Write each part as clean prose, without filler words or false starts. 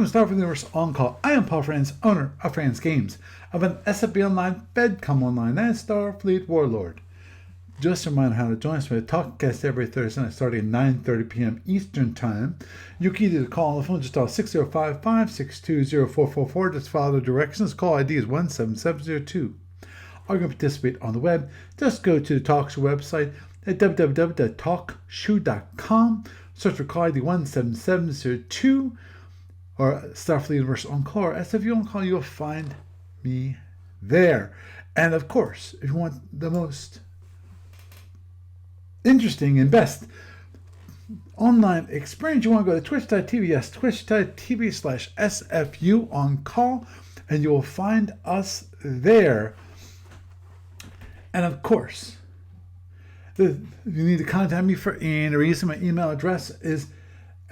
Welcome to Star Wars Universe On Call. I am Paul Franz, owner of Franz Games, of an SFU Online, FedCom Online, and Starfleet Warlord. Just a reminder how to join us for the TalkCast every Thursday night starting at 9:30 p.m. Eastern Time. You can either call on the phone, just dial 605-562-0444. Just follow the directions. Call ID is 17702. Or you can participate on the web. Just go to the TalkShoe website at www.talkshoe.com. Search for call ID 17702 or Starfleet Universe On Call or SFU On Call. You'll find me there. And of course, if you want the most interesting and best online experience, you want to go to twitch.tv. Yes, twitch.tv/SFU On Call, and you will find us there. And of course, if you need to contact me for any reason, my email address is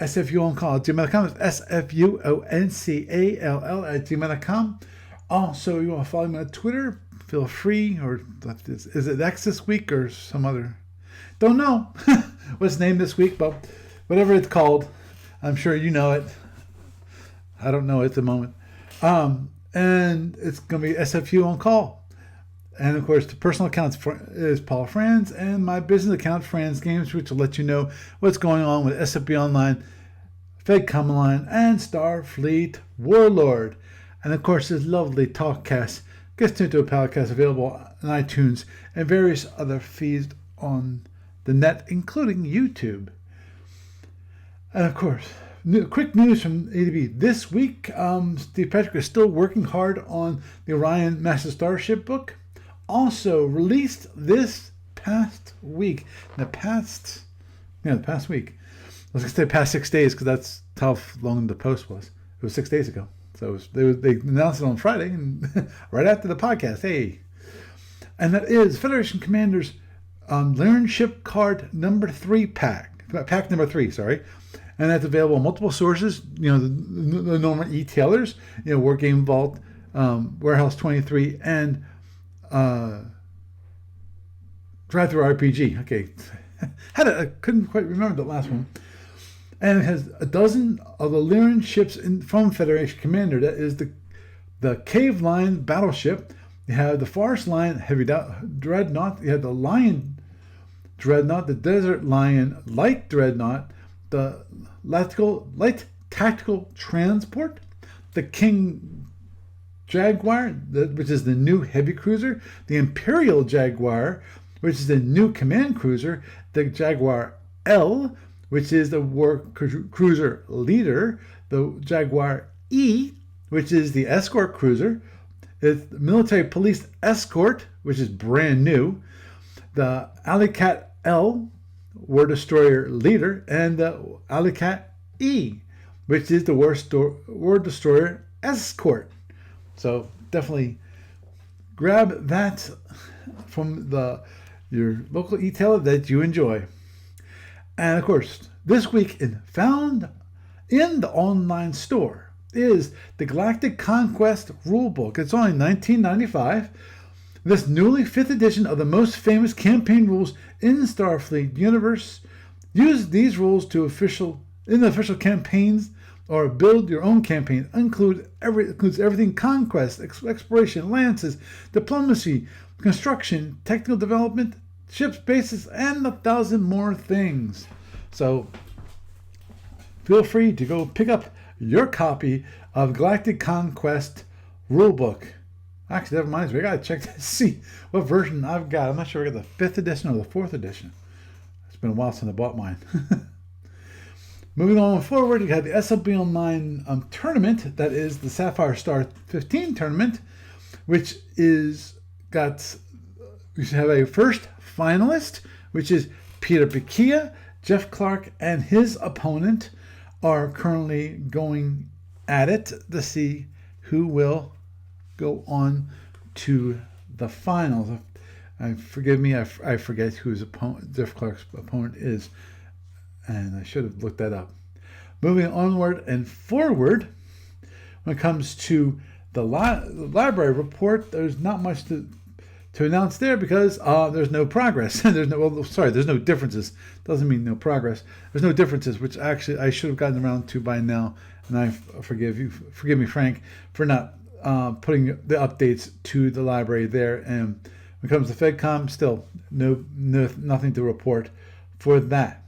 sfuoncall@gmail.com. It's sfuoncall@gmail.com. Also, you want to follow me on Twitter, feel free. Or is it X this week or some other? Don't know what's named this week, but whatever it's called, I'm sure you know it. I don't know at the moment. And it's going to be SFU On Call. And of course, the personal account is Paul Franz, and my business account, Franz Games, which will let you know what's going on with SFB Online, FedCom Online, and Starfleet Warlord. And of course, this lovely TalkCast gets into a podcast available on iTunes and various other feeds on the net, including YouTube. And of course, quick news from ADB. This week, Steve Patrick is still working hard on the Orion Master Starship book. Also released this past week. The past week. I was going to say past 6 days because that's how long the post was. It was 6 days ago. So they announced it on Friday and right after the podcast. Hey. And that is Federation Commanders Learn Ship Card number 3 pack. Pack number 3, sorry. And that's available on multiple sources. You know, the normal e-tailers. You know, War Game Vault, Warehouse 23, and Drive-Thru RPG. Okay. I couldn't quite remember the last one. And it has a dozen of the Lyran ships from Federation Commander. That is the Cave Line battleship. You have the Forest Lion Heavy Dreadnought. You have the Lion Dreadnought, the Desert Lion Light Dreadnought, the Light Tactical Transport, the King Jaguar, which is the new heavy cruiser, the Imperial Jaguar, which is the new command cruiser, the Jaguar L, which is the war cruiser leader, the Jaguar E, which is the escort cruiser, the military police escort, which is brand new, the Alley-Cat L, war destroyer leader, and the Alley-Cat E, which is the war destroyer escort. So definitely grab that from your local e-tailer that you enjoy. And of course, this week found in the online store is the Galactic Conquest Rulebook. It's only $19.95. This newly 5th edition of the most famous campaign rules in Starfleet universe. Use these rules in the official campaigns or build your own campaign. Includes everything: conquest, exploration, alliances, diplomacy, construction, technical development, ships, bases, and 1,000 more things. So feel free to go pick up your copy of Galactic Conquest Rulebook. Actually, that reminds me, I gotta check to see what version I've got. I'm not sure I got the 5th edition or the 4th edition. It's been a while since I bought mine. Moving on forward, you have the SLB Online tournament. That is the Sapphire Star 15 tournament, which we should have a first finalist, which is Peter Piquia. Jeff Clark and his opponent are currently going at it to see who will go on to the finals. Forgive me, I forget who Jeff Clark's opponent is, and I should have looked that up. Moving onward and forward, when it comes to the library report, there's not much to to announce there because there's no progress. There's no differences. Doesn't mean no progress. There's no differences, which actually I should have gotten around to by now. And I forgive me, Frank, for not putting the updates to the library there. And when it comes to FedCom, still nothing to report for that.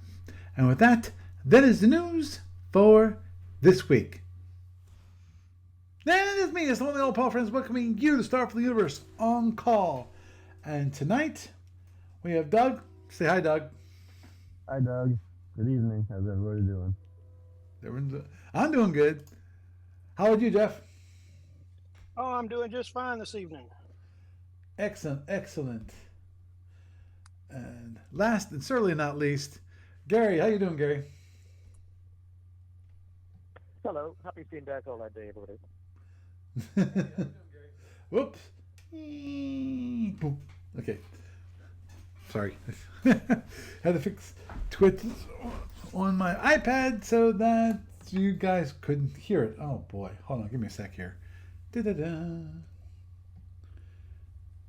And with that, that is the news for this week. And it's me, it's the only old Paul Friends welcoming you to Star for the Universe on call. And tonight, we have Doug. Say hi, Doug. Hi, Doug. Good evening. How's everybody doing? I'm doing good. How are you, Jeff? Oh, I'm doing just fine this evening. Excellent. And last and certainly not least, Gary. How you doing, Gary? Hello. Happy being back all that day, everybody. Whoops. Okay. Sorry. Had to fix Twitch on my iPad so that you guys couldn't hear it. Oh boy. Hold on. Give me a sec here. Da-da-da.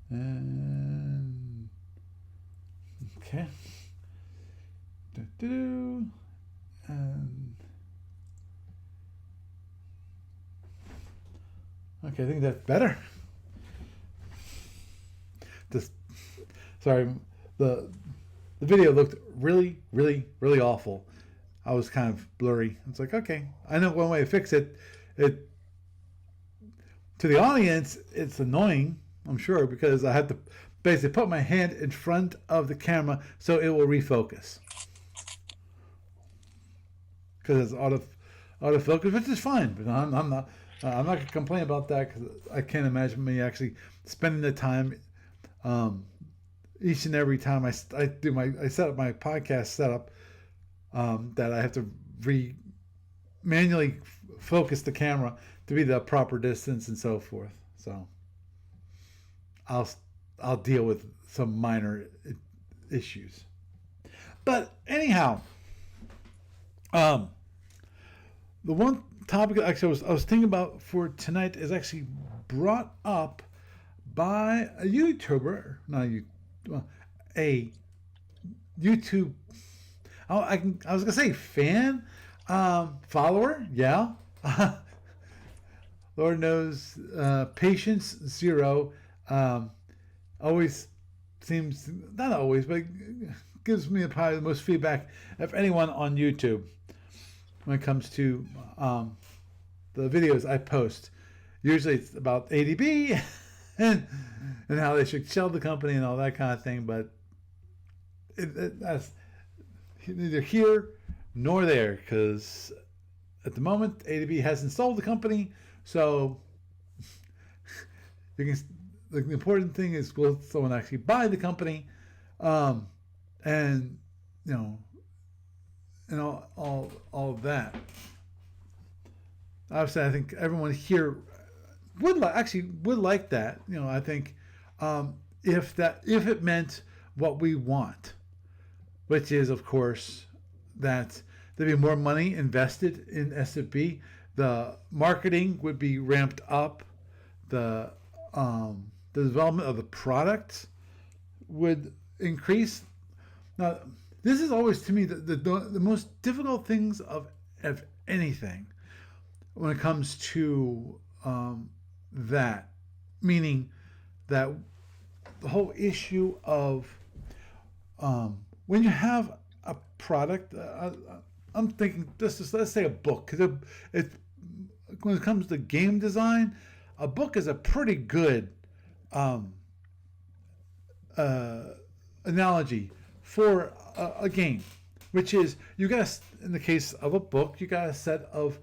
And okay. Do-do-do. And okay, I think that's better. Sorry, the video looked really awful. I was kind of blurry. It's like, okay, I know one way to fix it. It to the audience, it's annoying, I'm sure, because I have to basically put my hand in front of the camera so it will refocus. Because it's autofocus, which is fine, but I'm not going to complain about that because I can't imagine me actually spending the time each and every time I set up my podcast setup that I have to manually focus the camera to be the proper distance and so forth. So I'll deal with some minor issues. But anyhow, the one topic actually I was thinking about for tonight is actually brought up by a YouTuber, a YouTube. I was gonna say fan, follower, yeah. Lord knows, Patience Zero, always seems, not always, but gives me probably the most feedback of anyone on YouTube when it comes to the videos I post. Usually it's about ADB and how they should sell the company and all that kind of thing, but that's neither here nor there, because at the moment ADB hasn't sold the company, so you can. The important thing is, will someone actually buy the company, and and all of that. Obviously, I think everyone here would like that. I think if it meant what we want, which is, of course, that there'd be more money invested in SFB, the marketing would be ramped up, the development of the product would increase. Now, this is always, to me, the most difficult things of anything when it comes to that, meaning that the whole issue of when you have a product, I'm thinking let's say a book, because when it comes to game design, a book is a pretty good analogy for a game, which is, you got, in the case of a book, you got a set of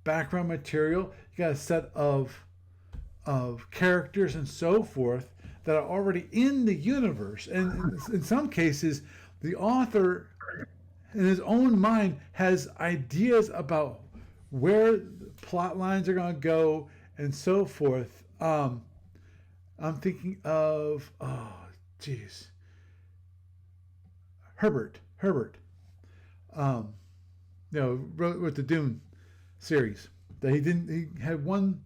background material, you got a set of characters and so forth that are already in the universe, and in some cases the author in his own mind has ideas about where plot lines are going to go and so forth. I'm thinking of, Herbert, wrote the Dune series. That he had one,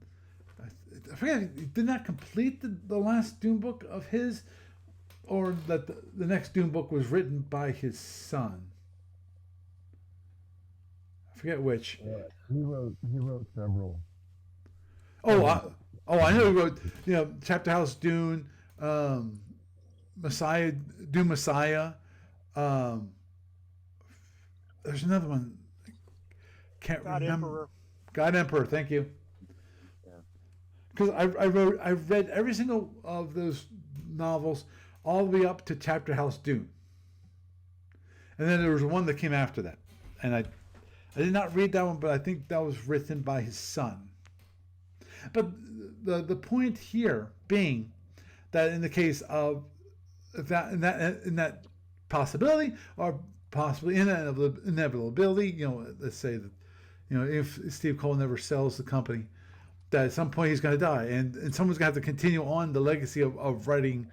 I forget, he did not complete the last Dune book of his, or that the next Dune book was written by his son. I forget which. Yeah, he wrote several. I know he wrote, Chapter House Dune, Messiah, Dune Messiah. There's another one. Can't God remember. Emperor. God Emperor. Thank you. Because I've read every single of those novels all the way up to Chapter House Dune, and then there was one that came after that, and I did not read that one, but I think that was written by his son. But the point here being that in the case of that in that possibility, or possibly inevitability, let's say that, if Steve Cole never sells the company, that at some point he's going to die, and someone's going to have to continue on the legacy of writing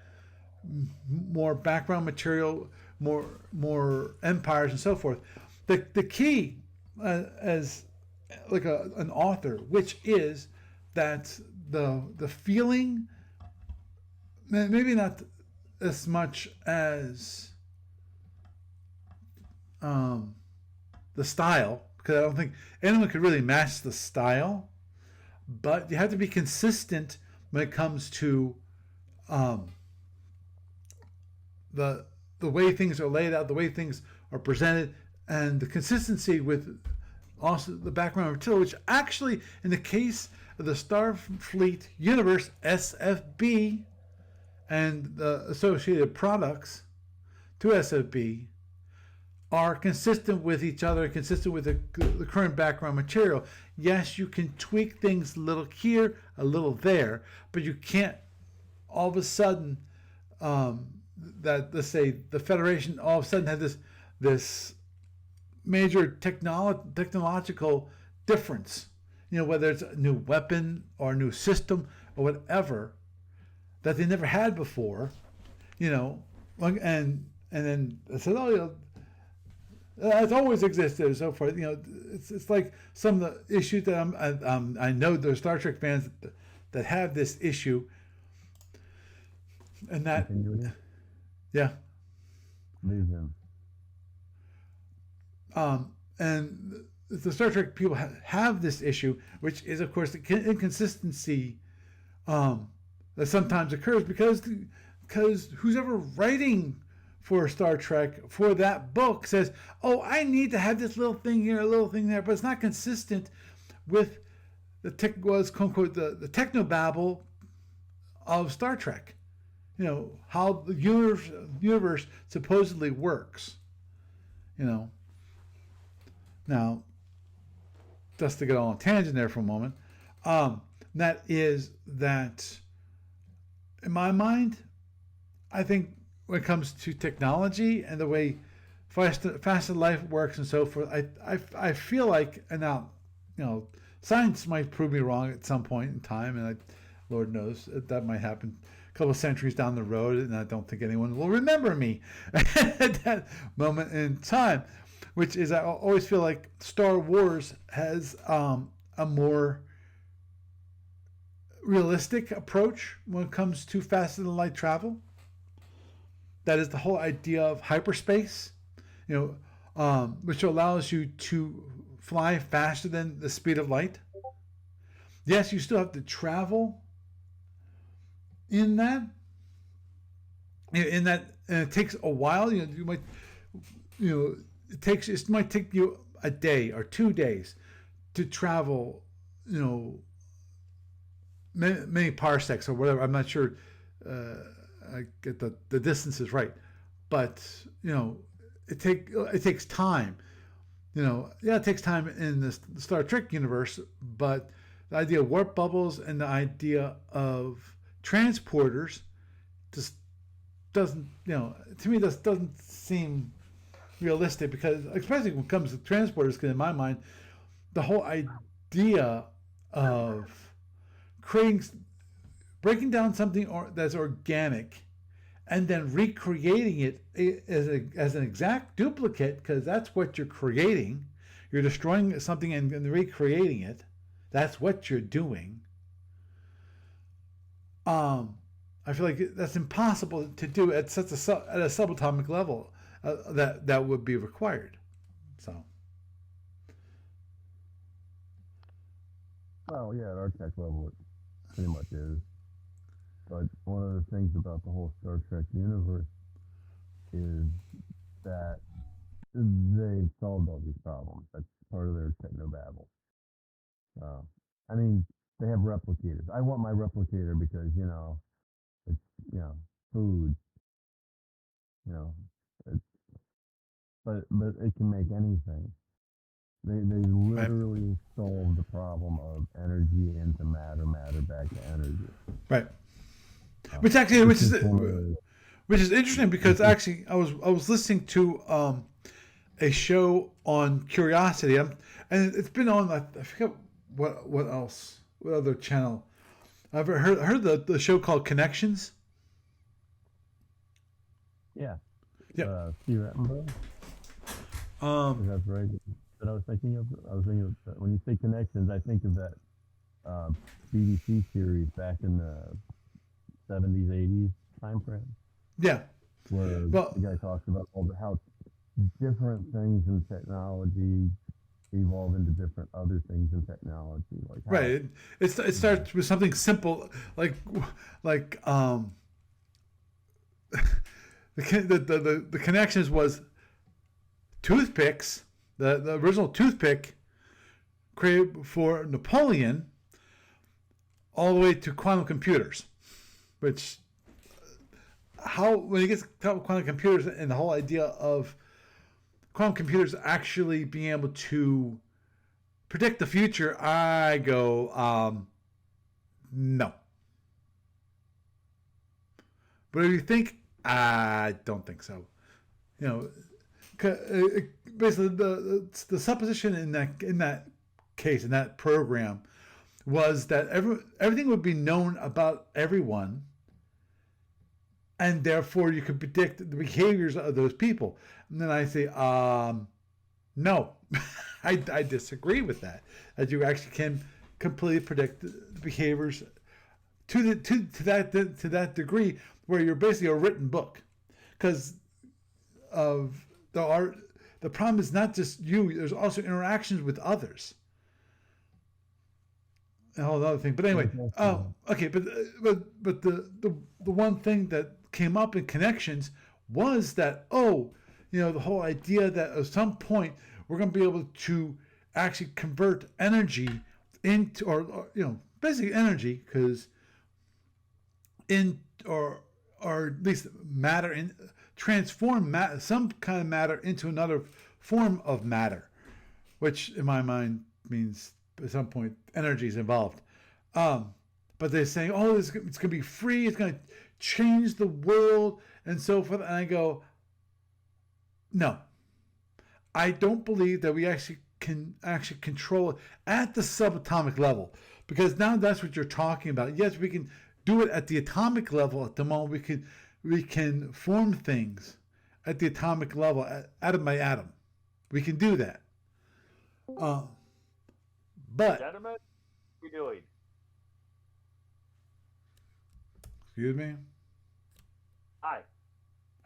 more background material, more empires and so forth. The key as like an author, which is that the feeling, maybe not as much as the style, because I don't think anyone could really match the style, but you have to be consistent when it comes to the way things are laid out, the way things are presented, and the consistency with also the background material, which actually, in the case of the Starfleet universe, SFB, and the associated products to SFB, are consistent with each other, consistent with the current background material. Yes, you can tweak things a little here, a little there, but you can't all of a sudden, that, let's say, the Federation all of a sudden had this major technological difference, whether it's a new weapon or a new system or whatever that they never had before, and then they said, it's always existed and so forth. It's like some of the issues that I know there's Star Trek fans that have this issue, and that, yeah. Leave him. And the Star Trek people have this issue, which is, of course, the inconsistency that sometimes occurs because who's ever writing for Star Trek for that book says, I need to have this little thing here, a little thing there, but it's not consistent with the quote unquote the technobabble of Star Trek. How the universe supposedly works. Now, just to get on a tangent there for a moment, that is that, in my mind, I think when it comes to technology and the way faster life works and so forth, I feel like, and now, science might prove me wrong at some point in time, and Lord knows that might happen a couple of centuries down the road, and I don't think anyone will remember me at that moment in time. Which is, I always feel like Star Wars has a more realistic approach when it comes to faster than light travel. That is the whole idea of hyperspace, which allows you to fly faster than the speed of light. Yes, you still have to travel in that. And it takes a while. You might, it might take you a day or 2 days to travel, many parsecs or whatever. I'm not sure I get the distances right, but it takes time. It takes time in the Star Trek universe, but the idea of warp bubbles and the idea of transporters just doesn't, to me, this doesn't seem realistic, because especially when it comes to transporters, because in my mind the whole idea of breaking down something that's organic and then recreating it as an exact duplicate, because that's what you're creating. You're destroying something and recreating it. That's what you're doing. I feel like that's impossible to do at such at a subatomic level that would be required. So Well, yeah, at our tech level, it pretty much is. But one of the things about the whole Star Trek universe is that they solved all these problems. That's part of their technobabble. Uh, I mean, they have replicators. I want my replicator because it's food. You know, it, but it can make anything. They right, literally solved the problem of energy into matter, matter back to energy. right. Uh, Which actually, it's just one of those. which is interesting because It's actually I was listening to a show on Curiosity, and it's been on I forget what else, what other channel. I've heard the show called Connections. Yeah. Yep. Steve Attenborough. Um, That's right. That I was thinking of. I was thinking of when you say connections, I think of that uh, BBC series back in the 70s, 80s time frame, yeah. where Well, the guy talks about how different things in technology evolve into different other things in technology, like right. how It you know, starts with something simple like like the connections was toothpicks. The original toothpick created for Napoleon, all the way to quantum computers, which how when you get to quantum computers and the whole idea of quantum computers actually being able to predict the future, I go no. But if you think, I don't think so. You know, basically the supposition in that case in that program was that everything would be known about everyone, and therefore you could predict the behaviors of those people. And then I say, no, I disagree with that. That you actually can completely predict the behaviors to that degree, where you're basically a written book, because of the art. The problem is not just you. There's also interactions with others. A whole other thing. But anyway, it's also, okay. But the one thing that came up in connections was that the whole idea that at some point we're going to be able to actually convert energy into or basically energy, because in or at least matter, in transform some kind of matter into another form of matter, which in my mind means at some point energy is involved. But they're saying, it's going to be free, it's going to change the world and so forth. And I go, no, I don't believe that we actually can control it at the subatomic level, because now that's what you're talking about. Yes, we can do it at the atomic level. At the moment, we can form things at the atomic level, atom by atom. We can do that. But Gentlemen, what are you doing? excuse me. Hi.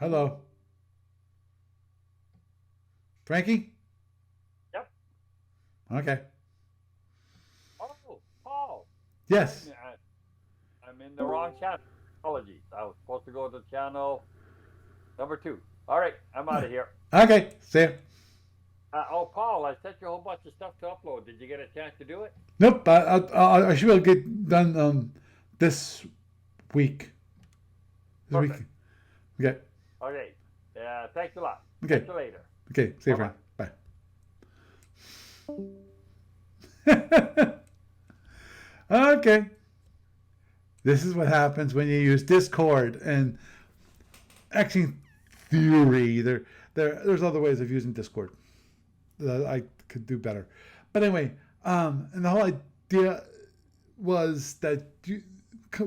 Hello, Frankie. Yep. Okay. Oh, Paul. Yes. I'm in the wrong channel. Apologies. I was supposed to go to channel number 2. All right, I'm out of here. Okay. See ya. Paul, I sent you a whole bunch of stuff to upload. Did you get a chance to do it? Nope. I should be able to get done this week. This Perfect. week. Okay. Okay. Thanks a lot. Okay. See you later. Okay. See you, Bye-bye. Frank. Bye. Okay. This is what happens when you use Discord, and actually, in theory, there's other ways of using Discord that I could do better. But anyway, and the whole idea was that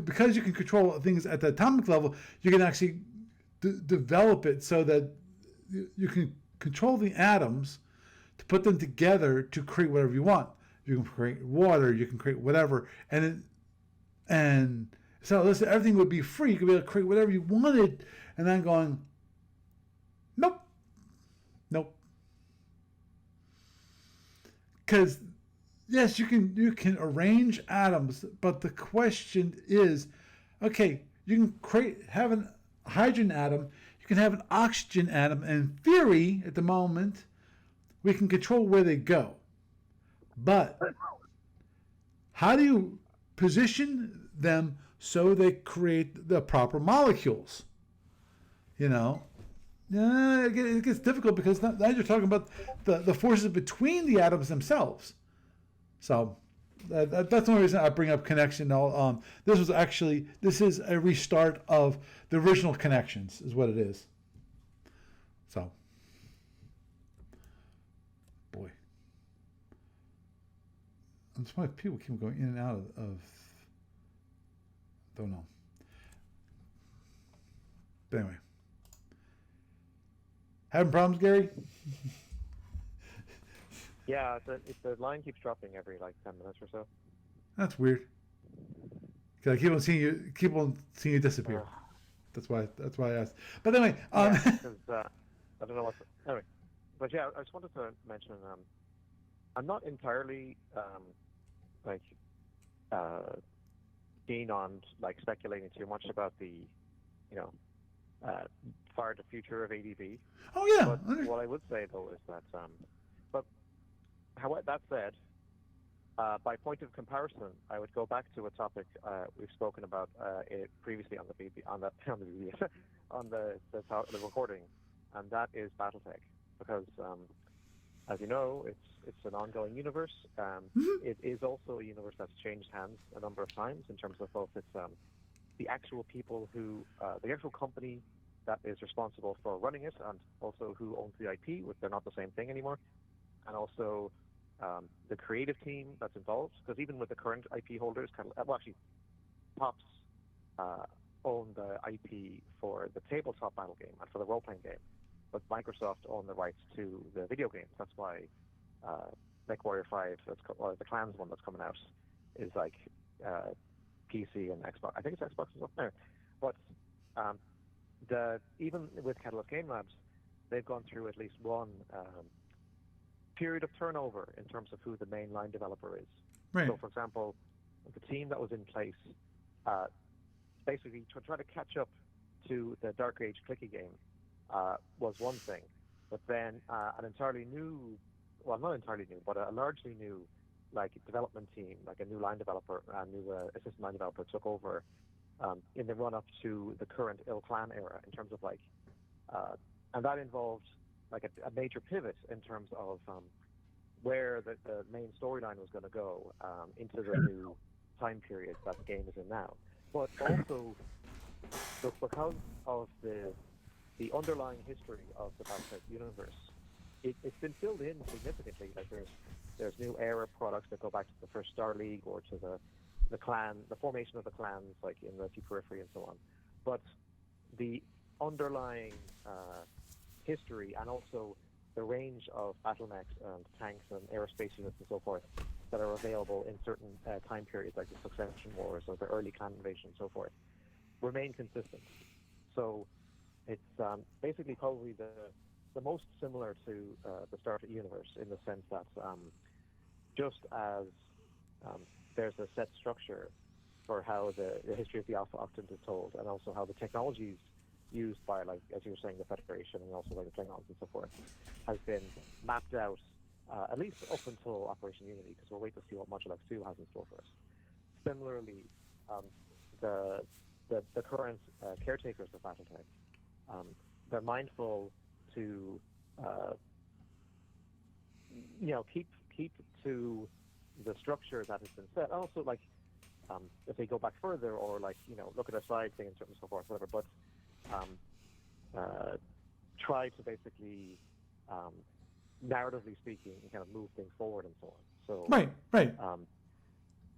because you can control things at the atomic level, you can actually develop it so that you can control the atoms to put them together to create whatever you want. You can create water, you can create whatever, and So listen, everything would be free. You could be able to create whatever you wanted, and then going, nope, nope. Because yes, you can arrange atoms, but the question is, okay, you can have a hydrogen atom, you can have an oxygen atom, and in theory, at the moment, we can control where they go. But how do you position them so they create the proper molecules? Yeah, it gets difficult because now you're talking about the forces between the atoms themselves. So that's the only reason I bring up connection. This is a restart of the original connections, is what it is. So, boy, I'm surprised people keep going in and out of don't know. But anyway, having problems, Gary? Yeah, the line keeps dropping every like 10 minutes or so. That's weird. 'Cause I keep on seeing you disappear. That's why I asked. But anyway, Because I don't know what. Anyway, but yeah, I just wanted to mention. I'm not entirely like keen on like speculating too much about the, far the future of ADV. oh yeah, But what I would say though is that, but however, that said, by point of comparison, I would go back to a topic we've spoken about previously on the on the recording, and that is BattleTech, because as you know, it's an ongoing universe. It is also a universe that's changed hands a number of times in terms of both its the actual people who the actual company that is responsible for running it, and also who owns the IP, which they're not the same thing anymore, and also the creative team that's involved, because even with the current IP holders, Pops own the IP for the tabletop battle game and for the role-playing game, but Microsoft own the rights to the video games. That's why MechWarrior 5, or the Clans one that's coming out, is like PC and Xbox. I think it's Xbox as well. No. But even with Catalyst Game Labs, they've gone through at least one period of turnover in terms of who the main line developer is. right. So, for example, the team that was in place basically to try to catch up to the Dark Age clicky game was one thing, but then an entirely new, well, not entirely new, but a largely new, like development team, like a new line developer, a new assistant line developer took over in the run up to the current Il Clan era in terms of like, and that involved like a major pivot in terms of where the main storyline was going to go into the new time period that the game is in now. But also, because of the underlying history of the BattleTech universe, it's been filled in significantly. Like there's new era products that go back to the first Star League or to the clan, the formation of the clans, like in the Periphery and so on. But the underlying history and also the range of battlemechs and tanks and aerospace units and so forth that are available in certain time periods, like the Succession Wars or the early clan invasion and so forth, remain consistent. So it's basically probably the most similar to the Star Trek universe in the sense that just as there's a set structure for how the history of the Alpha Octant is told, and also how the technologies used by, like, as you were saying, the Federation and also like the Klingons and so forth, has been mapped out at least up until Operation Unity, because we'll wait to see what Module X2 has in store for us. Similarly, the current caretakers of BattleTech, they're mindful to keep to the structure that has been set. Also, like if they go back further, or like look at a side thing and so forth, whatever. But try to basically, narratively speaking, kind of move things forward and so on. So Right.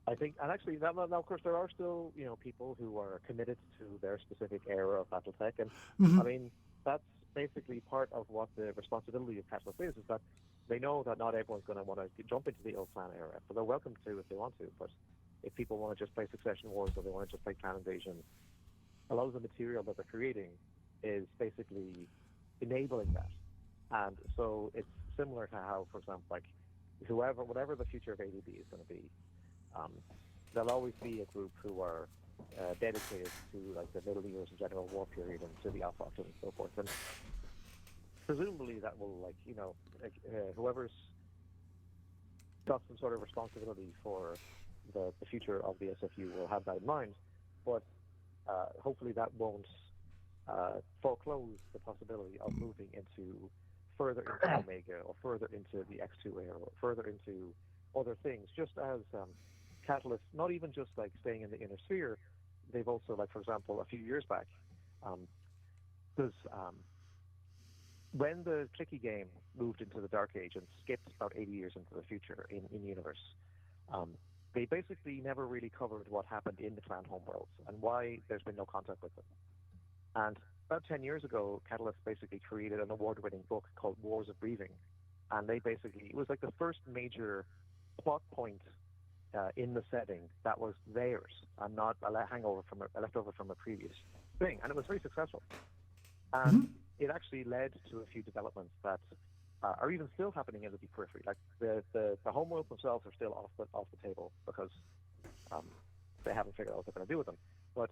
I think, and actually, now of course there are still people who are committed to their specific era of BattleTech, and I mean that's basically part of what the responsibility of Catalyst is that they know that not everyone's going to want to jump into the old clan era, but they're welcome to if they want to. But if people want to just play Succession Wars or they want to just play Clan Invasion, a lot of the material that they're creating is basically enabling that. And so it's similar to how, for example, like whatever the future of ADB is going to be, there'll always be a group who are dedicated to like the Middle Years and General War period and to the Alpha Octave and so forth. And presumably that will, like, whoever's got some sort of responsibility for the future of the SFU will have that in mind. But hopefully that won't foreclose the possibility of moving into further into Omega or further into the X2 era or further into other things, just as Catalyst, not even just like staying in the inner sphere, they've also, like, for example, a few years back, because when the clicky game moved into the Dark Age and skipped about 80 years into the future in universe, they basically never really covered what happened in the clan homeworlds and why there's been no contact with them. And about 10 years ago, Catalyst basically created an award-winning book called Wars of Breathing, and it was like the first major plot point in the setting that was theirs and not a leftover from a previous thing, and it was very successful. And it actually led to a few developments that are even still happening in the deep periphery. Like the homeworlds themselves are still off the table because they haven't figured out what they're going to do with them. But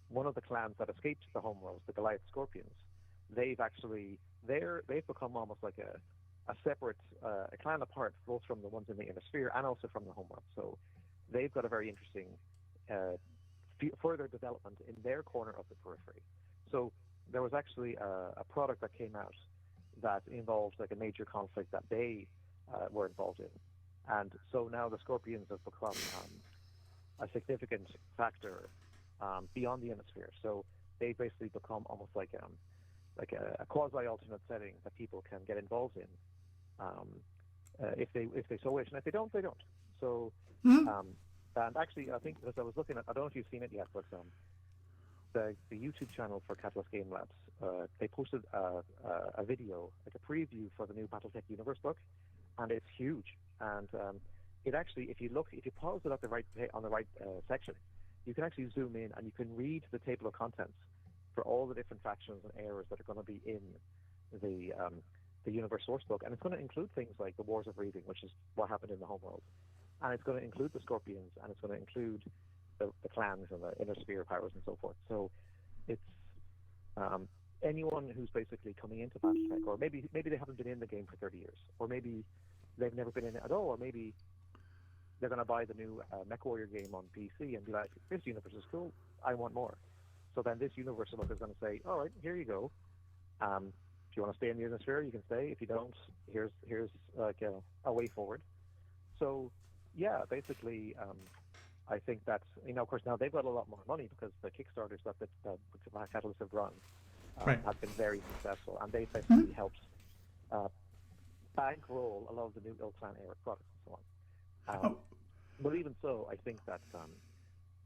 one of the clans that escaped the homeworlds, the Goliath Scorpions, they've become almost like a separate a clan apart, both from the ones in the inner sphere and also from the homeworld. So they've got a very interesting further development in their corner of the periphery. So there was actually a product that came out that involved like a major conflict that they were involved in, and so now the Scorpions have become a significant factor beyond the inner sphere. So they basically become almost like a quasi-alternate setting that people can get involved in if they so wish, and if they don't, they don't. So and actually, I think, because I was looking at, I don't know if you've seen it yet, but the YouTube channel for Catalyst Game Labs, they posted a video, like a preview for the new BattleTech Universe book, and it's huge. And it actually, if you pause it at on the right section, you can actually zoom in and you can read the table of contents for all the different factions and eras that are going to be in the Universe source book, and it's going to include things like the Wars of Breathing, which is what happened in the homeworld, and it's going to include the Scorpions, and it's going to include the clans and the inner sphere powers and so forth. So it's anyone who's basically coming into BattleTech, or maybe they haven't been in the game for 30 years, or maybe they've never been in it at all, or maybe they're going to buy the new MechWarrior game on PC and be like, this universe is cool, I want more. So then this universe book is going to say, all right, here you go. If you want to stay in the inner sphere, you can stay. If you don't, here's like a way forward. So yeah, basically, I think that's, of course, now they've got a lot more money because the Kickstarters that Catalyst have run have been very successful, and they've basically helped bankroll a lot of the new Clan era products and so on. But even so, I think that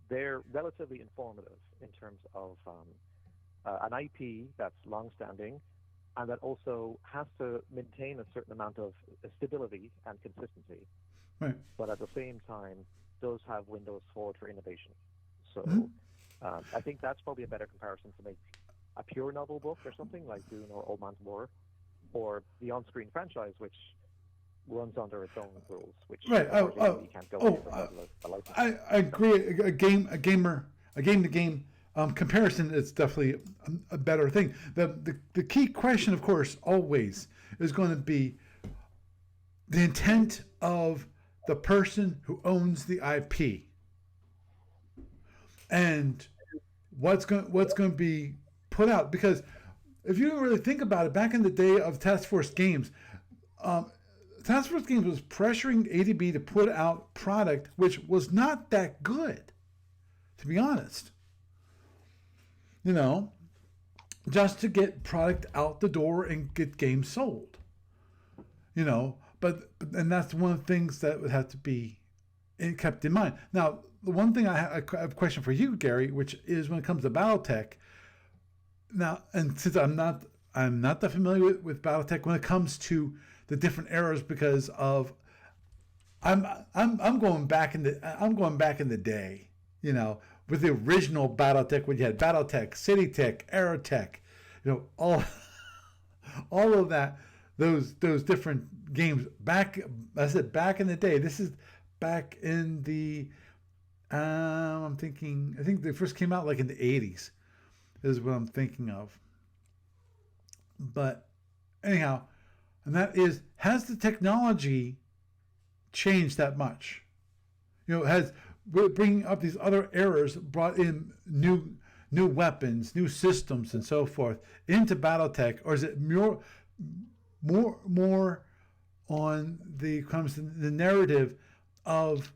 they're relatively informative in terms of an IP that's long-standing and that also has to maintain a certain amount of stability and consistency, right, but at the same time does have windows forward for innovation. So I think that's probably a better comparison to make a pure novel book or something like Dune or Old Man's War, or the on-screen franchise, which runs under its own rules, which right. you can't go over the license. I agree. A game-to-game comparison is definitely a better thing. The key question, of course, always is going to be the intent of the person who owns the IP, and what's going to be put out. Because if you really think about it, back in the day of Task Force Games, Task Force Games was pressuring ADB to put out product which was not that good, to be honest. Just to get product out the door and get games sold. But that's one of the things that would have to be kept in mind. Now, the one thing I have a question for you, Gary, which is when it comes to BattleTech. Now, and since I'm not that familiar with BattleTech when it comes to the different eras, because of I'm going back in the day, you know, with the original BattleTech when you had BattleTech, CityTech, Aerotech, you know, all of that, those different games back. I said back in the day. This is back in the. I'm thinking. I think they first came out like in the '80s. Is what I'm thinking of. But anyhow, and that is, has the technology changed that much? You know, has bringing up these other errors brought in new weapons, new systems, and so forth into BattleTech, or is it more on the comes the narrative of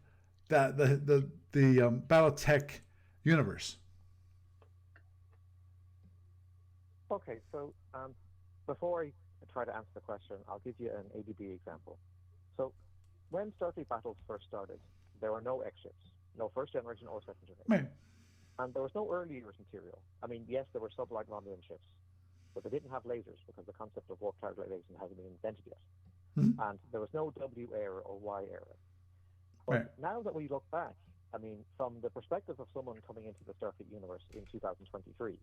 that the BattleTech universe? Okay, so before I try to answer the question, I'll give you an ABB example. So when Starfleet Battles first started, there were no X ships, no first generation or second generation. Right. And there was no early years material. I mean, yes, there were sublight Romulan ships, but they didn't have lasers because the concept of warp characterization hasn't been invented yet. Mm-hmm. And there was no W era or Y era. But Right. now that we look back, I mean, from the perspective of someone coming into the Starfleet universe in 2023,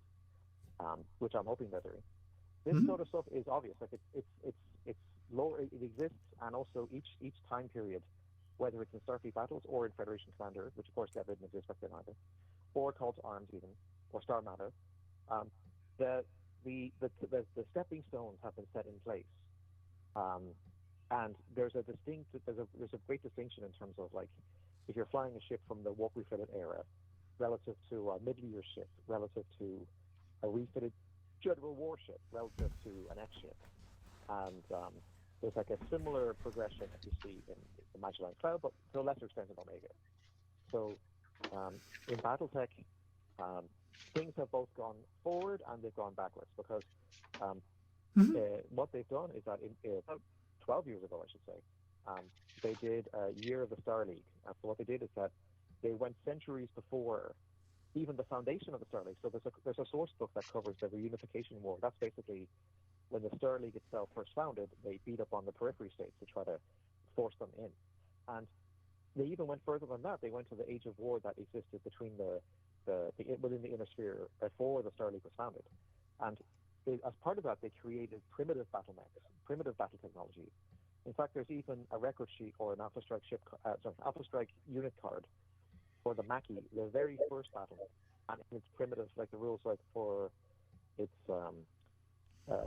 which I'm hoping they're doing, this sort of stuff is obvious. Like it's lower. It exists, and also each time period, whether it's in Starfleet Battles or in Federation Commander, which of course never didn't exist back then either, or Call to Arms even, or Star Matter, the stepping stones have been set in place, and there's a great distinction in terms of, like, if you're flying a ship from the warp refitted era relative to a mid-year ship, relative to a refitted general warship, relative to an X ship, and there's like a similar progression that you see in the Magellan Cloud, but to a lesser extent in Omega. So in BattleTech, things have both gone forward and they've gone backwards, because what they've done is that about 12 years ago, I should say, they did a Year of the Star League. And so what they did is that they went centuries before even the foundation of the Star League. So there's a source book that covers the reunification war. That's basically when the Star League itself first founded. They beat up on the periphery states to try to force them in, and they even went further than that. They went to the age of war that existed between within the inner sphere before the Star League was founded, and as part of that, they created primitive battle mechs, primitive battle technology. In fact, there's even a record sheet or an Alpha Strike unit card for the Mackie, the very first battle, and it's primitive, like the rules, like for its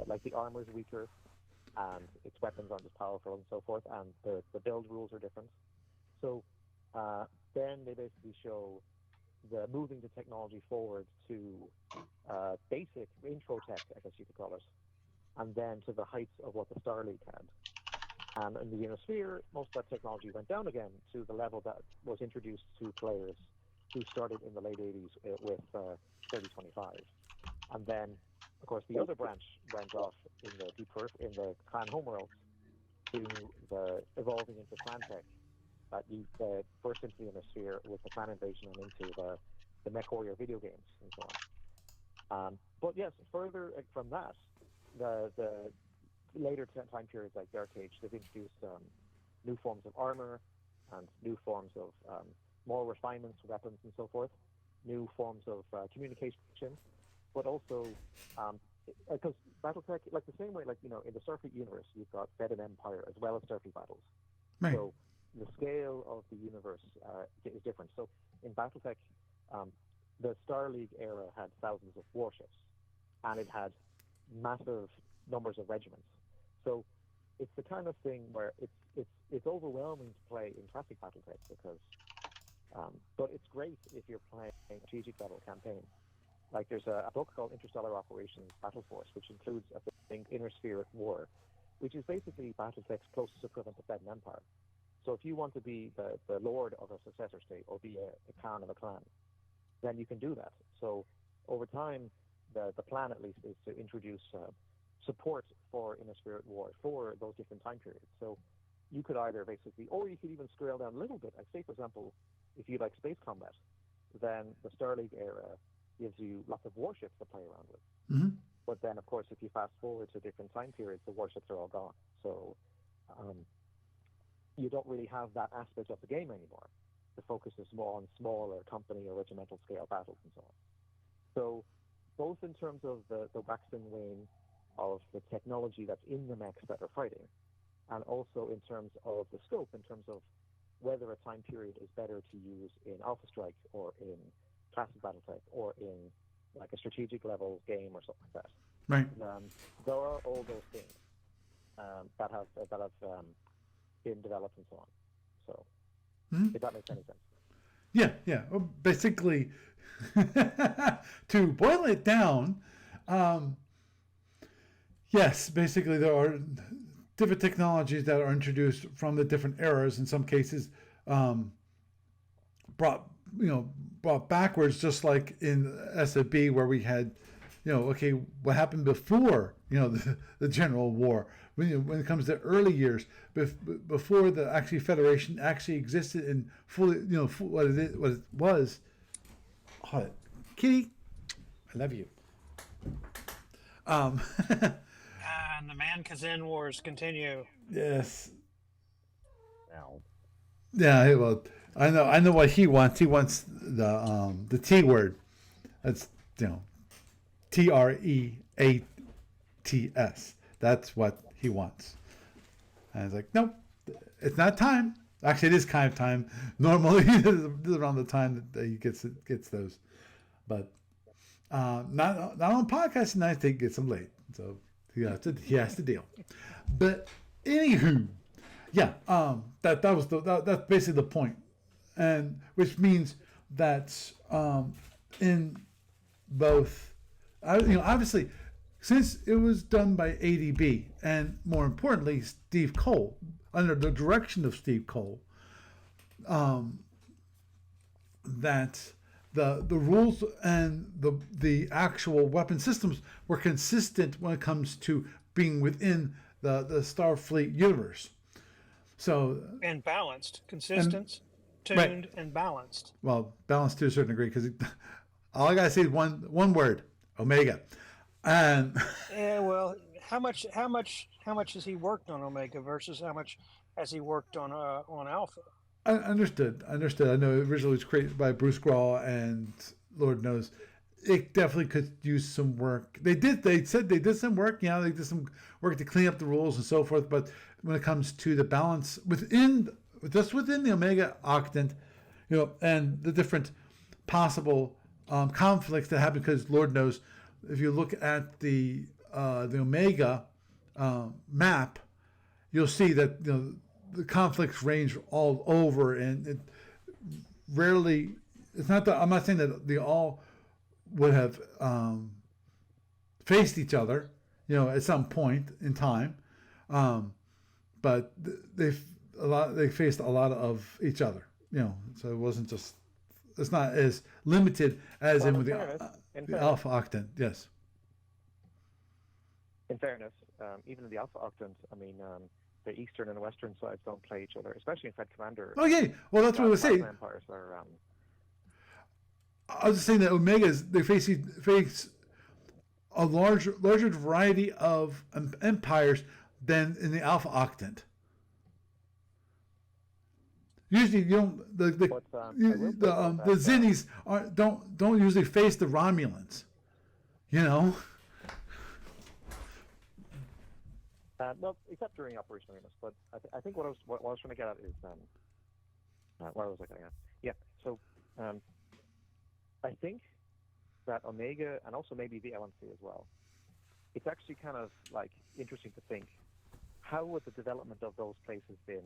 like the armor is weaker, and its weapons aren't as powerful, and so forth, and the build rules are different. So then they basically show the moving the technology forward to basic intro tech, I guess you could call it, and then to the heights of what the Star League had. And in the inner sphere, most of that technology went down again to the level that was introduced to players who started in the late 80s with 3025. And then, of course, the other branch went off in the clan homeworlds to the evolving into clan tech that you first into the inner sphere with the clan invasion and into the MechWarrior video games and so on. But yes, further from that, the later time periods like Dark Age, they've introduced new forms of armor and new forms of more refinements, weapons, and so forth, new forms of communication, but also because BattleTech, like the same way, like, you know, in the Starfleet universe, you've got Fed and Empire as well as Starfleet Battles. Right. So the scale of the universe is different. So in BattleTech, the Star League era had thousands of warships, and it had massive numbers of regiments. So it's the kind of thing where it's overwhelming to play in classic BattleTech because, but it's great if you're playing a strategic level campaign. Like there's a book called Interstellar Operations Battle Force, which includes a thing, Inner Sphere War, which is basically BattleTech's closest equivalent to Fed and Empire. So if you want to be the lord of a successor state or be a Khan of a clan, then you can do that. So over time, the plan at least is to introduce support for Inner Spirit War for those different time periods. So you could either basically, or you could even scale down a little bit. Like say, for example, if you like space combat, then the Star League era gives you lots of warships to play around with. Mm-hmm. But then, of course, if you fast forward to different time periods, the warships are all gone. So you don't really have that aspect of the game anymore. The focus is more on smaller company or regimental scale battles and so on. So both in terms of the wax and wane of the technology that's in the mechs that are fighting, and also in terms of the scope, in terms of whether a time period is better to use in Alpha Strike or in Classic Battletech or in like a strategic level game or something like that. Right. There are all those things that have been developed and so on. So, if that makes any sense. Yeah, yeah. Well, basically, to boil it down, yes, basically there are different technologies that are introduced from the different eras. In some cases, brought backwards, just like in SFB where we had, okay, what happened before the General War. When it comes to early years, before the Federation actually existed and fully, what it was. Oh, Kitty, I love you. And the Man-Kazin Wars continue. Yes. Now, Yeah. Well, I know what he wants. He wants the T word. That's TREATS. That's what he wants. And I was like, nope, it's not time. Actually, it is kind of time. Normally, this is around the time that he gets those, but not on podcast tonight. They get them late, so he has to deal. But anywho, yeah, that's basically the point, and which means that in both, obviously, since it was done by ADB and more importantly Steve Cole, under the direction of Steve Cole, that the rules and the actual weapon systems were consistent when it comes to being within the Starfleet universe. So And balanced, consistent, tuned, right. and balanced. Well, balanced to a certain degree, because all I gotta say is one word: Omega. And Yeah, well, how much has he worked on Omega versus how much has he worked on Alpha? I understood. I know it originally was created by Bruce Grawl, and Lord knows, it definitely could use some work. They said they did some work. They did some work to clean up the rules and so forth. But when it comes to the balance within the Omega Octant, and the different possible conflicts that happen, because Lord knows, if you look at the Omega map, you'll see that the conflicts range all over, and it rarely. It's not that I'm not saying that they all would have faced each other, at some point in time, but they faced a lot of each other, So it wasn't just. It's not as limited as in with the Alpha Octant. Yes. In fairness, even in the Alpha Octant, I mean, the eastern and western sides don't play each other, especially in Fed Commander. Oh yeah, well that's what I was saying. Empires are. I was just saying that Omegas, they face a larger variety of empires than in the Alpha Octant. Usually, the Zinnis don't usually face the Romulans, Well, except during Operation Remus. But I think what I was trying to get at is where was I getting at? Yeah. So I think that Omega and also maybe the LMC as well. It's actually kind of like interesting to think, how would the development of those places been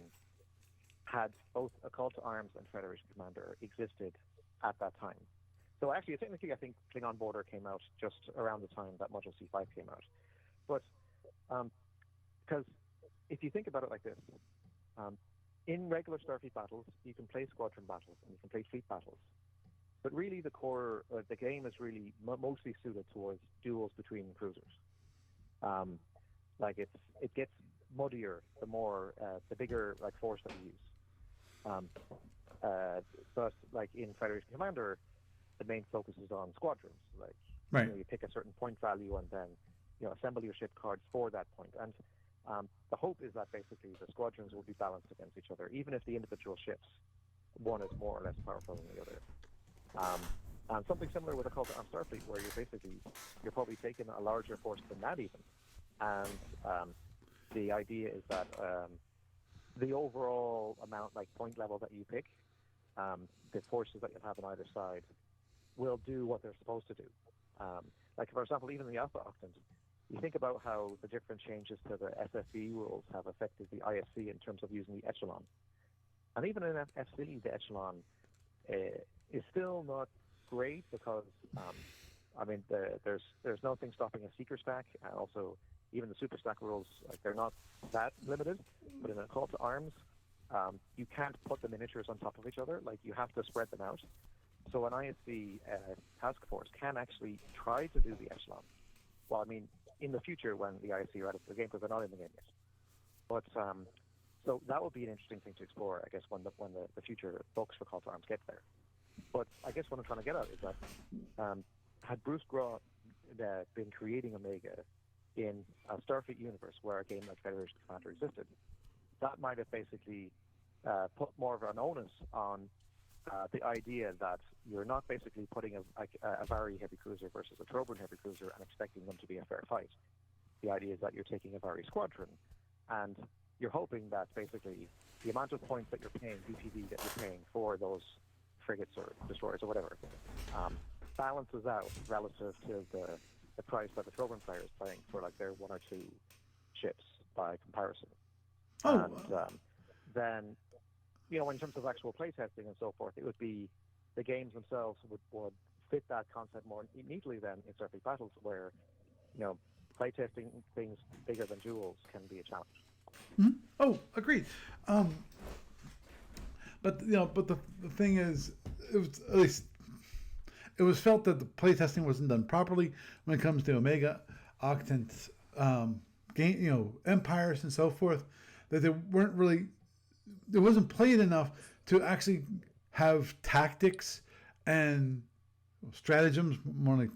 had both A Call to Arms and Federation Commander existed at that time? So actually, technically, I think Klingon Border came out just around the time that Module C5 came out. But because if you think about it like this, in regular Starfleet battles, you can play squadron battles and you can play fleet battles. But really, the core of the game is really mostly suited towards duels between cruisers. It gets muddier the more the bigger force that you use. But like in Federation Commander, the main focus is on squadrons. Right. You pick a certain point value and then assemble your ship cards for that point. And The hope is that basically the squadrons will be balanced against each other, even if the individual ships, one is more or less powerful than the other. And something similar with a Call to Arms Starfleet, where you're probably taking a larger force than that even. And the idea is that the overall amount, like point level that you pick, the forces that you'll have on either side will do what they're supposed to do. Like, for example, even the Alpha Octant, you think about how the different changes to the SFU rules have affected the IFC in terms of using the echelon. And even in FC, the echelon is still not great because, I mean, there's nothing stopping a seeker stack, and also even the super stack rules, like, they're not that limited. But in a Call to Arms, you can't put the miniatures on top of each other. Like, you have to spread them out. So an ISB task force can actually try to do the echelon. Well, I mean, in the future when the ISC are out of the game, because they're not in the game yet. But so that would be an interesting thing to explore, I guess, when the future books for Call to Arms get there. But I guess what I'm trying to get at is that had Bruce Graw been creating Omega in a Starfleet universe where a game like Federation Commander existed, that might have basically put more of an onus on the idea that you're not basically putting a Vari heavy cruiser versus a Trobriand heavy cruiser and expecting them to be a fair fight. The idea is that you're taking a Vari squadron, and you're hoping that basically the amount of points that you're paying, DPD that you're paying for those frigates or destroyers or whatever, balances out relative to the price that the Trobriand player is paying for, like, their one or two ships by comparison. Oh. And then, you know, in terms of actual playtesting and so forth, it would be the games themselves would fit that concept more neatly than in Starfleet Battles, where, you know, playtesting things bigger than duels can be a challenge. Mm-hmm. Oh, agreed. But the thing is, it was, at least it was felt that the playtesting wasn't done properly when it comes to Omega, Octant, game, Empires and so forth. That they weren't really, it wasn't played enough to actually have tactics and stratagems more like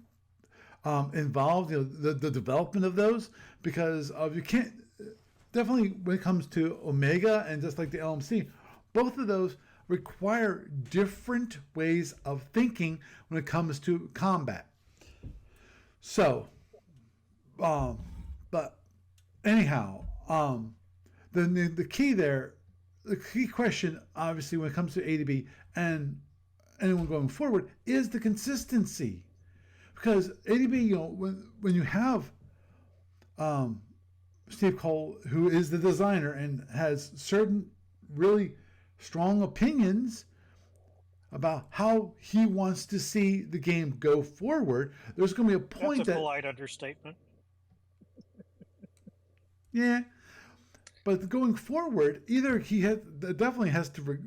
involved. The development of those, because you can't. Definitely when it comes to Omega and just like the LMC, both of those require different ways of thinking when it comes to combat. So, but anyhow, the key there, the key question, obviously, when it comes to ADB and anyone going forward, is the consistency. Because ADB, when you have Steve Cole, who is the designer and has certain really strong opinions about how he wants to see the game go forward, there's going to be a point That's a polite understatement. Yeah, but going forward, either he definitely has to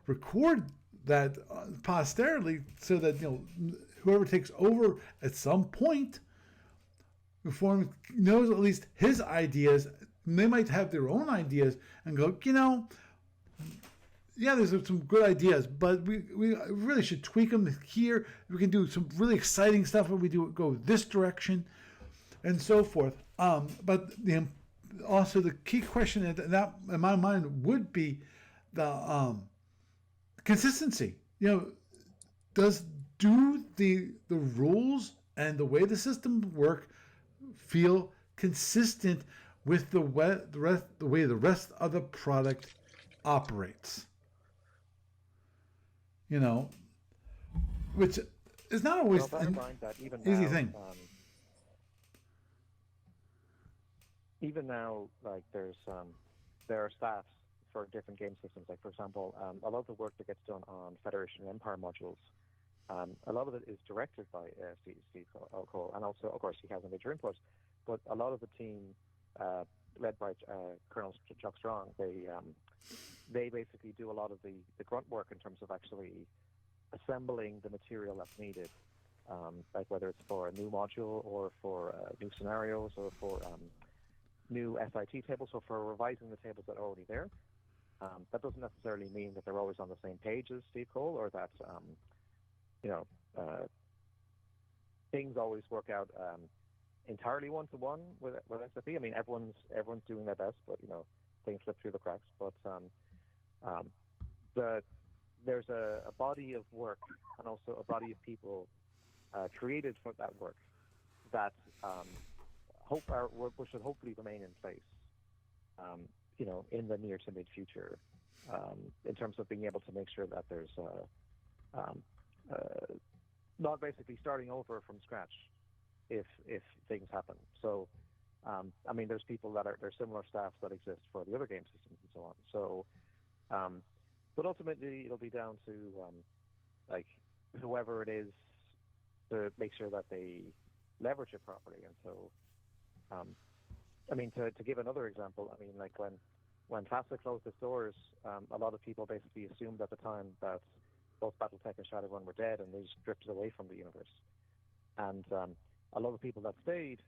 record that posterity so that whoever takes over at some point knows at least his ideas. They might have their own ideas and go, yeah, there's some good ideas, but we really should tweak them here. We can do some really exciting stuff when we go this direction and so forth. But also the key question that in my mind would be the consistency. Do the rules and the way the system work feel consistent with the way the rest of the product operates? Which is not always an easy thing. Even now, like there are staffs for different game systems. Like, for example, a lot of the work that gets done on Federation and Empire modules, a lot of it is directed by Steve Cole, and also, of course, he has a major input. But a lot of the team, led by Colonel Chuck Strong, they basically do a lot of the grunt work in terms of actually assembling the material that's needed, like whether it's for a new module or for new scenarios or for new SIT tables, or for revising the tables that are already there. That doesn't necessarily mean that they're always on the same page as Steve Cole, or that things always work out entirely one-to-one with SFE. I mean, everyone's doing their best, but things slip through the cracks. But there's a body of work and also a body of people created for that work that should hopefully remain in place, in the near to mid future, in terms of being able to make sure that there's not basically starting over from scratch if things happen. So, I mean, there's similar staffs that exist for the other game systems and so on. So, but ultimately it'll be down to like whoever it is to make sure that they leverage it properly. And so, I mean, to give another example, I mean, like when FASA closed its doors, a lot of people basically assumed at the time that both BattleTech and Shadowrun were dead, and they just drifted away from the universe. And a lot of people that stayed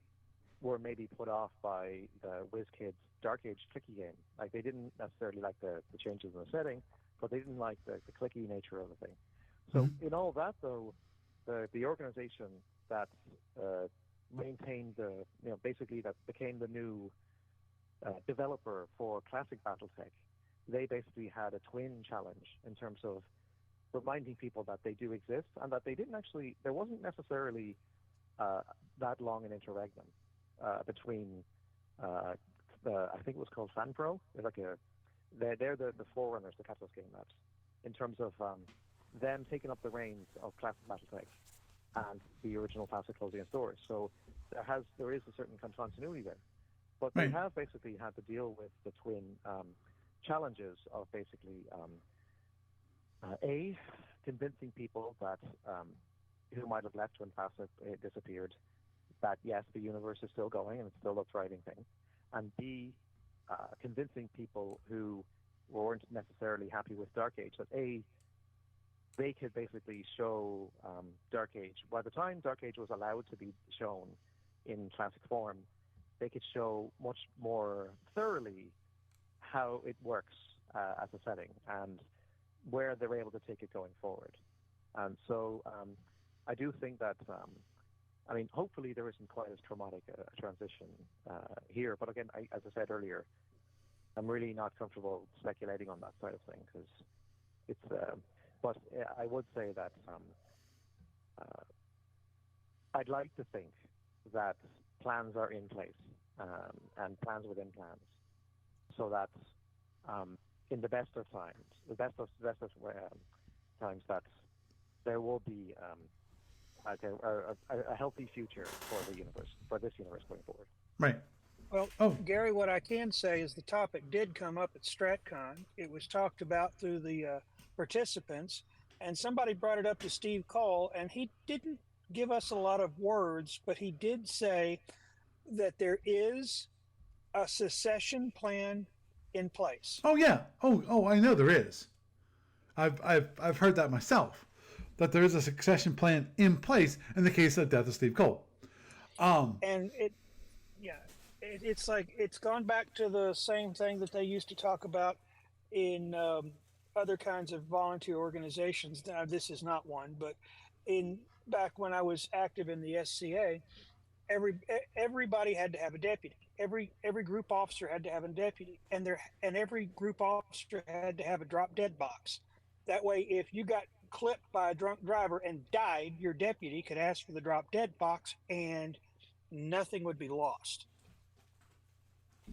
were maybe put off by the WizKids Dark Age clicky game. Like, they didn't necessarily like the changes in the setting, but they didn't like the clicky nature of the thing. So in all that, though, the organization that maintained basically that became the new developer for classic BattleTech, they basically had a twin challenge in terms of reminding people that they do exist and that there wasn't necessarily that long an interregnum between I think it was called FanPro. They're the forerunners, the Catalyst Game Labs, in terms of them taking up the reins of classic BattleTech and the original FASA closing its doors. So there is a certain continuity there. But they have basically had to deal with the twin challenges of basically convincing people that who might have left when FASA disappeared that yes, the universe is still going and it's still a thriving thing, and B, convincing people who weren't necessarily happy with Dark Age that they could basically show Dark Age. By the time Dark Age was allowed to be shown in classic form, they could show much more thoroughly how it works as a setting and where they're able to take it going forward. And so I do think that, I mean, hopefully there isn't quite as traumatic a transition here. But again, as I said earlier, I'm really not comfortable speculating on that side of things because it's. But I would say that I'd like to think that plans are in place and plans within plans, so that in the best of times, times that there will be a healthy future for the universe, for this universe going forward. Right. Well, Gary, what I can say is the topic did come up at StratCon. It was talked about through the participants, and somebody brought it up to Steve Cole, and he didn't give us a lot of words, but he did say that there is a secession plan in place. Oh yeah. Oh, I know there is. I've heard that myself. That there is a succession plan in place in the case of the death of Steve Cole. And it's like it's gone back to the same thing that they used to talk about in other kinds of volunteer organizations. Now, this is not one, but back when I was active in the SCA, everybody had to have a deputy. Every group officer had to have a deputy, and every group officer had to have a drop dead box. That way, if you got clipped by a drunk driver and died, your deputy could ask for the drop dead box, and nothing would be lost.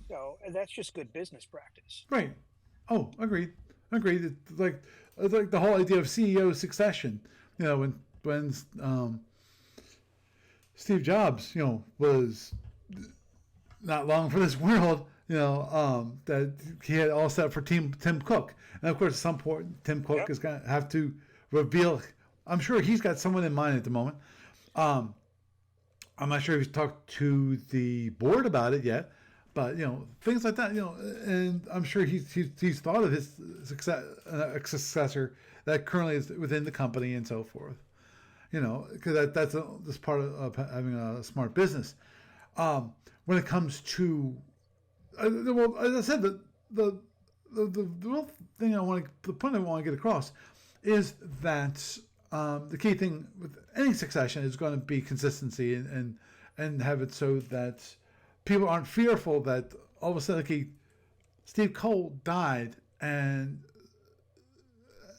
So that's just good business practice. Right. Oh, agreed. It's like the whole idea of CEO succession. You know, when Steve Jobs, was not long for this world, that he had all set for Tim Cook. And of course, at some point, Tim Cook is going to have to reveal. I'm sure he's got someone in mind at the moment. I'm not sure if he's talked to the board about it yet, but things like that. And I'm sure he's thought of his successor that currently is within the company and so forth. Because that's part of having a smart business. When it comes to, well, as I said, the real thing the point I want to get across is that the key thing with any succession is going to be consistency and have it so that people aren't fearful that all of a sudden, okay, Steve Cole died and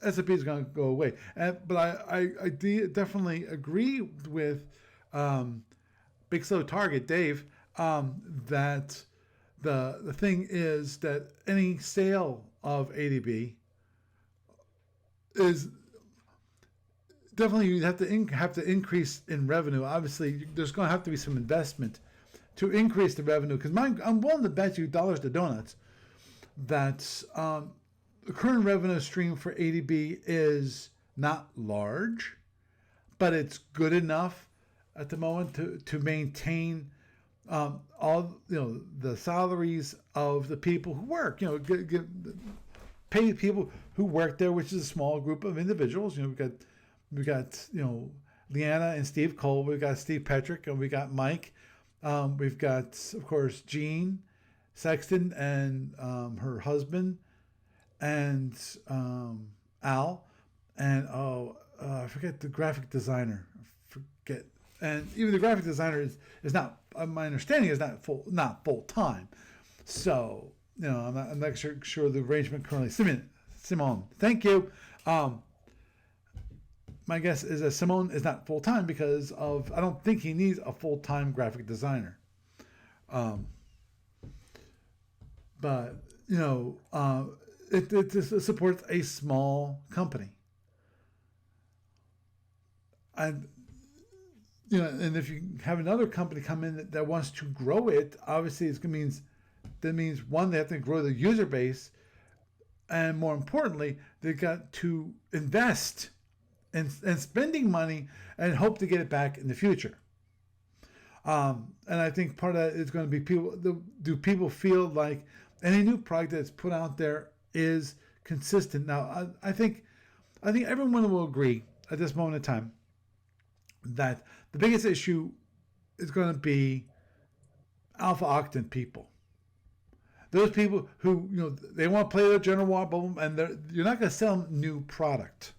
SFP is going to go away. But I definitely agree with Big Slow Target Dave that the thing is that any sale of ADB is definitely, you have to increase in revenue. Obviously, there's going to have to be some investment to increase the revenue, because I'm willing to bet you dollars to donuts that the current revenue stream for ADB is not large, but it's good enough at the moment to maintain all the salaries of the people who work. Pay people who work there, which is a small group of individuals. We got Leanna and Steve Cole. We've got Steve Petrick, and we got Mike. We've got, of course, Jean Sexton and her husband, and Al, and I forget the graphic designer. And even the graphic designer is not. My understanding is not full time. So I'm not sure the arrangement currently. Simone, thank you. My guess is that Simone is not full time because of, I don't think he needs a full time graphic designer. But it supports a small company, and and if you have another company come in that wants to grow it, obviously that means one, they have to grow the user base, and more importantly, they got to invest and spending money and hope to get it back in the future. And I think part of that is going to be do people feel like any new product that's put out there is consistent? Now, I think everyone will agree at this moment in time that the biggest issue is going to be alpha octant people. Those people who they want to play their general war bubble, and you're not going to sell them new product.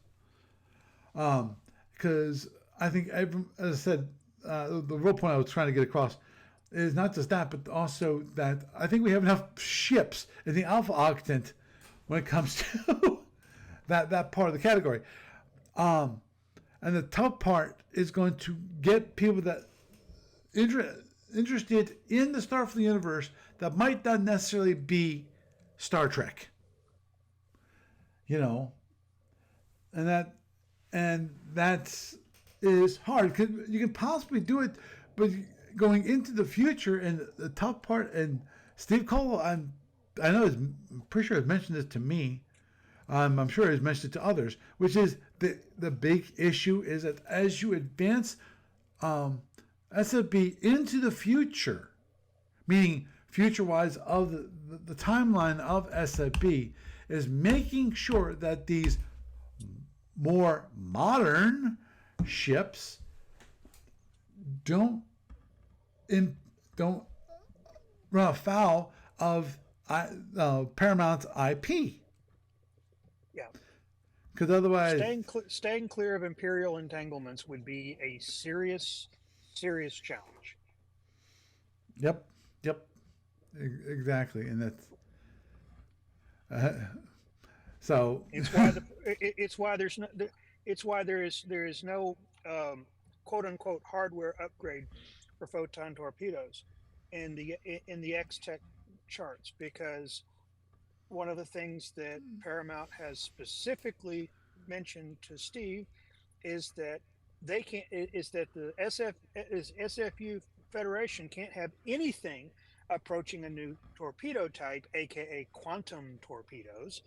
Because I think, as I said, the real point I was trying to get across is not just that, but also that I think we have enough ships in the alpha octant when it comes to that part of the category. And the tough part is going to get people that interested in the Starfleet universe that might not necessarily be Star Trek. And that is hard, because you can possibly do it, but going into the future, and the tough part, and Steve Cole, I'm pretty sure he's mentioned this to me. I'm sure he's mentioned it to others, which is the big issue is that as you advance SFB into the future, meaning future-wise of the timeline of SFB, is making sure that these more modern ships don't run afoul of Paramount's IP. Yeah. Because otherwise, staying clear of Imperial entanglements would be a serious challenge. Yep, exactly, and that's so. It's why there is no quote unquote hardware upgrade for photon torpedoes in the X-Tech charts, because one of the things that Paramount has specifically mentioned to Steve is that the SFU Federation can't have anything approaching a new torpedo type, aka quantum torpedoes.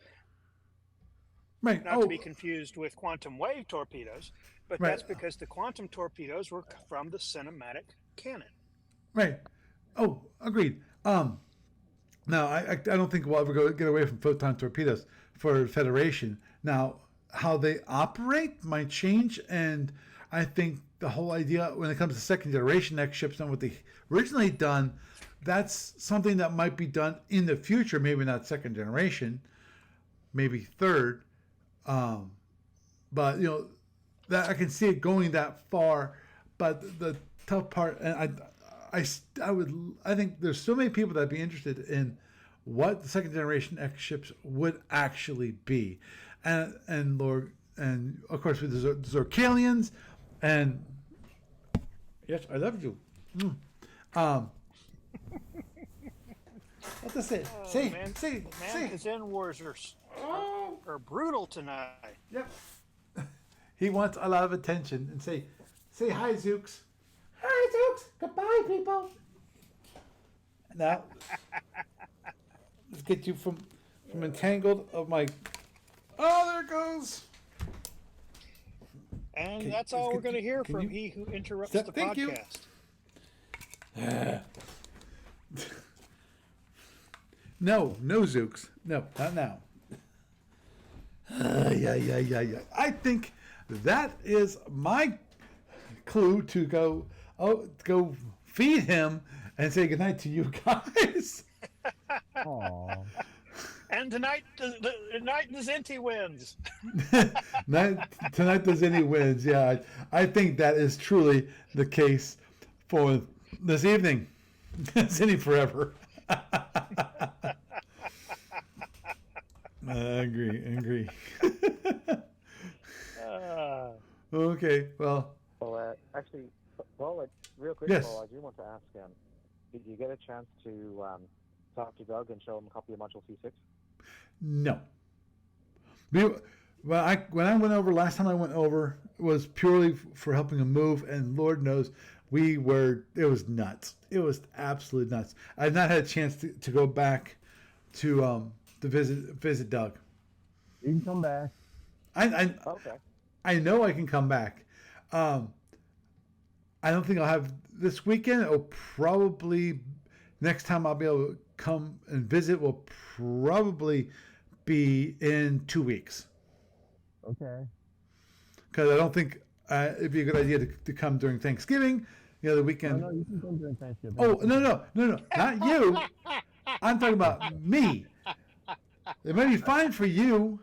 Right. Not to be confused with quantum wave torpedoes, but right. That's because the quantum torpedoes were from the cinematic canon. Right. Oh, agreed. Now, I don't think we'll ever get away from photon torpedoes for Federation. Now, how they operate might change, and I think the whole idea when it comes to second generation X ships and what they originally done, that's something that might be done in the future. Maybe not second generation, maybe third. But that I can see it going that far. But the tough part, and I think there's so many people that'd be interested in what the second generation X ships would actually be, and of course with the Zorkalians, and yes, I love you. What to say? Say. The Man Wars are brutal tonight. Yep. He wants a lot of attention, and say hi, Zooks. Hi, Zooks. Goodbye, people. Now, let's get you from entangled of my. Oh, there it goes. And that's all we're going to hear from he who interrupts the Thank you. podcast. No, Zooks. No, not now. Yeah. I think that is my clue to go feed him and say goodnight to you guys. Aww. And tonight the Zinti wins. Tonight the Zinni wins. Yeah, I think that is truly the case for this evening. Zinni forever. I agree. Okay, well. Well, actually, Paul, real quick, yes. Paul, I do want to ask, did you get a chance to talk to Doug and show him a copy of Module C6? No. When I went over, last time I went over, was purely for helping him move, and Lord knows, it was nuts. It was absolutely nuts. I've not had a chance to go back to visit Doug. You can come back. Okay. I know I can come back. I don't think I'll have this weekend. It'll probably next time I'll be able to come and visit will probably be in 2 weeks. Okay. Because I don't think it'd be a good idea to come during Thanksgiving. The weekend. No, you can come during Thanksgiving. Oh, no, not you. I'm talking about me. It might be fine for you.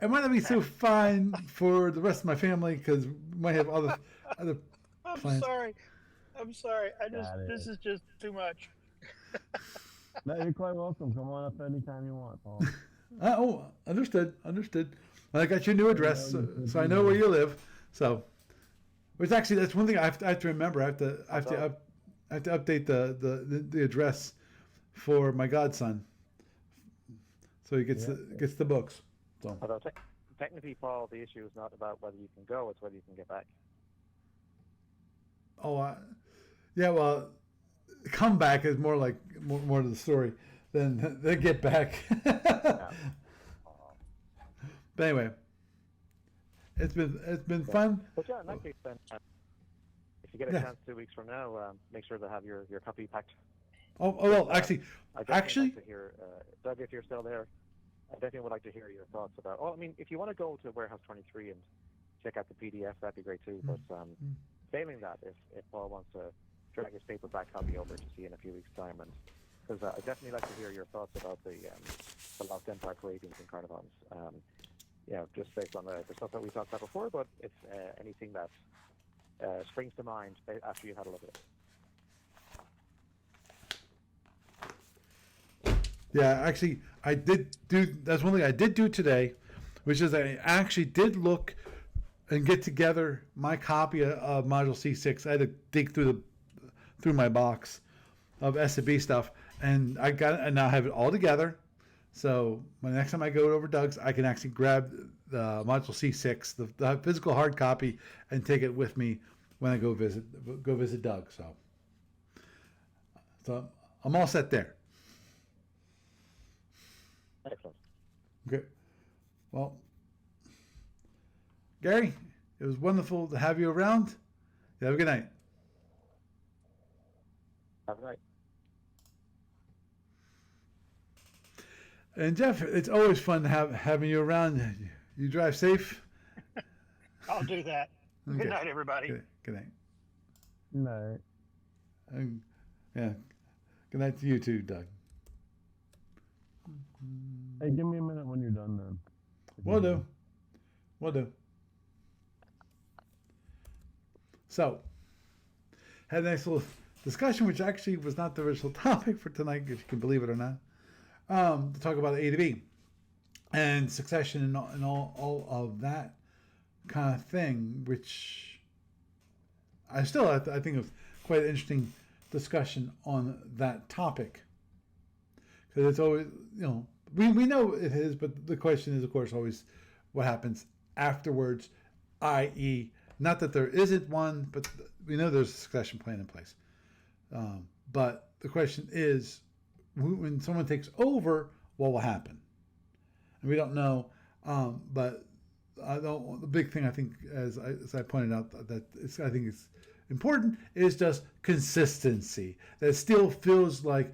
It might not be so fine for the rest of my family because we might have other plans. I'm sorry. This is just too much. No, you're quite welcome. Come on up anytime you want, Paul. Understood. I got your new address, so I know where you live. So, which actually, that's one thing I have to remember. I have to update the address for my godson, so he gets the books. So. Although technically, Paul, the issue is not about whether you can go; it's whether you can get back. Oh, yeah. Well, come back is more like more to the story than get back. But anyway, it's been fun. But yeah, in that case, then, if you get a chance 2 weeks from now, make sure to have your copy packed. Oh well, actually, I'd like to hear, Doug, if you're still there, I definitely would like to hear your thoughts about. Oh, I mean, if you want to go to Warehouse 23 and check out the PDF, that'd be great too. But failing that, if Paul wants to drag his paperback copy over to see in a few weeks' time, and because I'd definitely like to hear your thoughts about the Lost Empire Parades and Carnivons. Just based on the stuff that we talked about before, but if anything that springs to mind after you've had a look at it. Yeah, actually, I did do. That's one thing I did do today, which is I actually did look and get together my copy of Module C6. I had to dig through my box of SFU stuff, and I got it, and now I have it all together. So when next time I go over Doug's, I can actually grab the Module C6, the physical hard copy, and take it with me when I go visit Doug. So I'm all set there. Excellent. Okay. Well, Gary, it was wonderful to have you around. You have a good night. Have a good night. And Jeff, it's always fun having you around. You drive safe. I'll do that. Okay. Good night, everybody. Good night. No. Yeah. Good night to you too, Doug. Hey, give me a minute when you're done then. Will do. So, had a nice little discussion, which actually was not the original topic for tonight, if you can believe it or not, to talk about A to B and succession and all of that kind of thing, which I think of quite an interesting discussion on that topic. Because it's always, we know it is, but the question is, of course, always what happens afterwards, i.e., not that there isn't one, but we know there's a succession plan in place. But the question is, when someone takes over, what will happen? And we don't know, but the big thing I think, as I pointed out, I think is important, is just consistency. That it still feels like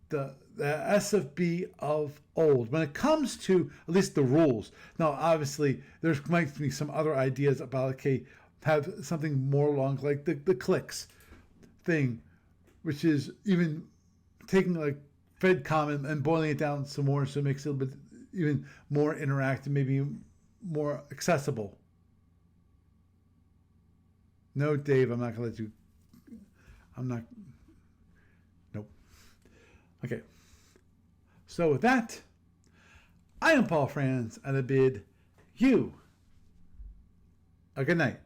the SFB of old when it comes to at least the rules. Now, obviously, there might be some other ideas about, okay, have something more along like the clicks thing, which is even taking like FedCom and boiling it down some more so it makes it a little bit even more interactive, maybe more accessible. No, Dave, I'm not going to let you. Nope. Okay. So with that, I am Paul Franz, and I bid you a good night.